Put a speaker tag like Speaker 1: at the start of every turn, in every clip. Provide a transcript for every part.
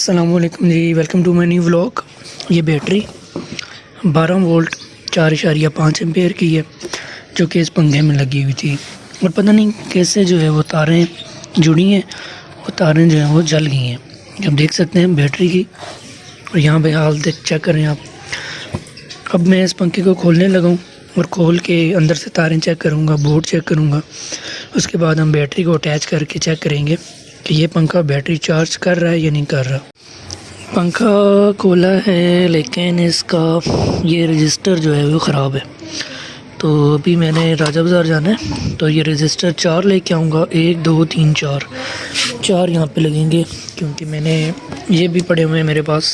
Speaker 1: अस्सलामुअलैकुम जी, welcome to my new vlog. ये बैटरी 12 वोल्ट 4.5 एम्पेयर की है जो कि इस पंखे में लगी हुई थी और पता नहीं कैसे जो है वो तारें जुड़ी हैं, वो तारें जो हैं वो जल गई हैं। आप देख सकते हैं बैटरी की, और यहाँ पे हाल चेक करें आप। अब मैं इस पंखे को खोलने लगा हूँ और खोल के अंदर से तारें चेक करूँगा, बोर्ड चेक करूँगा। उसके बाद हम बैटरी को अटैच करके चेक करेंगे कि ये पंखा बैटरी चार्ज कर रहा है या नहीं कर रहा। पंखा खोला है लेकिन इसका ये रजिस्टर जो है वो ख़राब है, तो अभी मैंने राजा बाज़ार जाना है, तो ये रजिस्टर 4 लेके आऊँगा। 1 2 3 4 यहाँ पे लगेंगे, क्योंकि मैंने ये भी पड़े हुए हैं मेरे पास,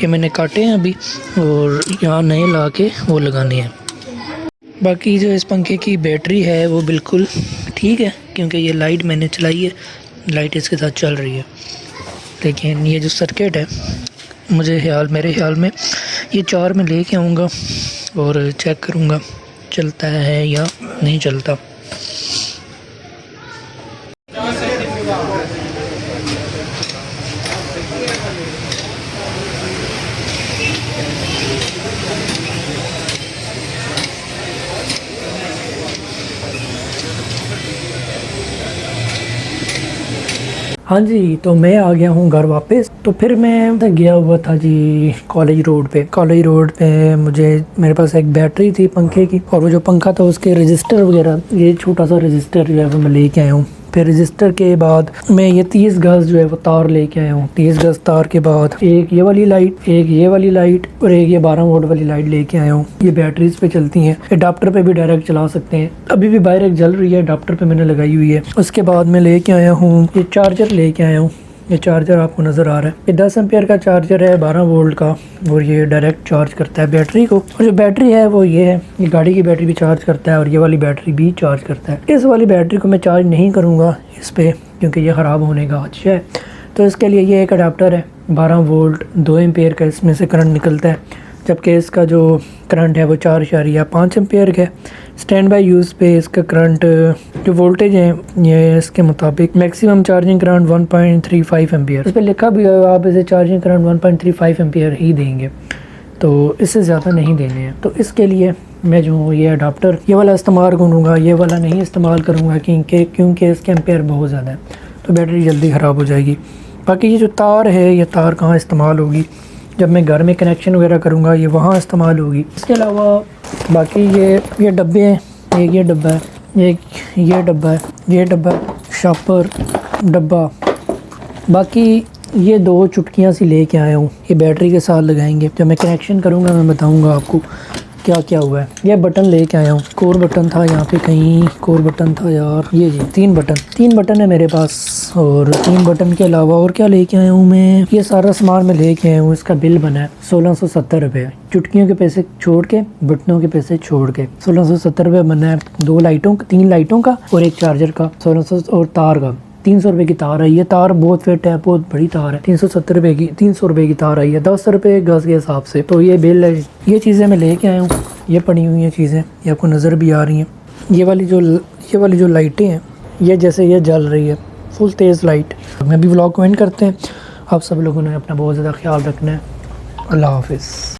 Speaker 1: ये मैंने काटे हैं अभी और यहाँ नए ला के वो लगाने हैं। बाकी जो इस पंखे की बैटरी है वो बिल्कुल ठीक है, क्योंकि ये लाइट मैंने चलाई है, लाइट इसके साथ चल रही है। लेकिन ये जो सर्किट है मेरे ख्याल में ये 4 में लेके आऊँगा और चेक करूँगा चलता है या नहीं चलता। हाँ जी, तो मैं आ गया हूँ घर वापस। तो फिर मैं गया हुआ था जी कॉलेज रोड पे मेरे पास एक बैटरी थी पंखे की, और वो जो पंखा था उसके रजिस्टर वगैरह, ये छोटा सा रजिस्टर जो है वो मैं लेके आया हूँ। फिर रजिस्टर के बाद मैं ये 30 गज जो है वो तार लेके आया हूँ। 30 गज तार के बाद एक ये वाली लाइट, एक ये वाली लाइट और एक ये 12 वोल्ट वाली लाइट लेके आया हूँ। ये बैटरीज पे चलती हैं, अडाप्टर पे भी डायरेक्ट चला सकते हैं। अभी भी बाहर एक जल रही है, अडाप्टर पे मैंने लगाई हुई है। उसके बाद मैं लेके आया हूँ ये चार्जर लेके आया हूँ। ये चार्जर आपको नज़र आ रहा है, ये 10 एम्पियर का चार्जर है, 12 वोल्ट का, और ये डायरेक्ट चार्ज करता है बैटरी को। और जो बैटरी है वो ये है, ये गाड़ी की बैटरी भी चार्ज करता है और ये वाली बैटरी भी चार्ज करता है। इस वाली बैटरी को मैं चार्ज नहीं करूँगा इस पर, क्योंकि ये ख़राब होने का खदशा है। तो इसके लिए ये एक अडाप्टर है, 12 वोल्ट 2 एम्पियर का इसमें से करंट निकलता है, जबकि इसका जो करंट है वो 4.5 एम्पियर का है। स्टैंड बाई यूज़ पे इसका करंट जो वोल्टेज है ये इसके मुताबिक मैक्सिमम चार्जिंग करंट 1.35 एम्पियर, इस पर लिखा भी है आप इसे चार्जिंग करंट 1.35 एम्पियर ही देंगे, तो इससे ज़्यादा नहीं देने हैं। तो इसके लिए मैं जो ये अडाप्टर ये वाला इस्तेमाल करूँगा, ये वाला नहीं इस्तेमाल करूँगा, क्योंकि इसके एम्पेयर बहुत ज़्यादा है, तो बैटरी जल्दी ख़राब हो जाएगी। बाकी ये जो तार है, ये तार कहाँ इस्तेमाल होगी, जब मैं घर में कनेक्शन वगैरह करूँगा ये वहाँ इस्तेमाल होगी। इसके अलावा बाकी ये डब्बे हैं, एक ये डब्बा है, एक ये डब्बा है, ये डब्बा शापर डब्बा। बाकी ये 2 चुटकियाँ सी लेके आया हूँ, ये बैटरी के साथ लगाएंगे। जब मैं कनेक्शन करूँगा मैं बताऊँगा आपको क्या क्या हुआ है। ये बटन लेके आया हूँ, कोर बटन था यहाँ पे, कहीं कोर बटन था यार, ये जी 3 बटन है मेरे पास। और 3 बटन के अलावा और क्या लेके आया हूँ मैं, ये सारा सामान मैं लेके आया हूँ। इसका बिल बना है 1670 रुपये, चुटकियों के पैसे छोड़ के, बटनों के पैसे छोड़ के 1670 रुपये बना है। 3 लाइटों का और एक चार्जर का 1600, और तार का 300 रुपये की तार आई है। तार बहुत फिट है, बहुत बड़ी तार है। 370 रुपये की 300 रुपये की तार आई है, 10 रुपये गज के हिसाब से। तो ये बिल है। ये चीज़ें मैं लेके आया हूँ, ये पड़ी हुई हैं चीज़ें, ये आपको नज़र भी आ रही हैं। ये वाली जो लाइटें हैं, ये जैसे ये जल रही है फुल तेज़ लाइट। मैं भी व्लॉग को एंड करते हैं। आप सब लोगों ने अपना बहुत ज़्यादा ख्याल रखना है। अल्लाह हाफिज़।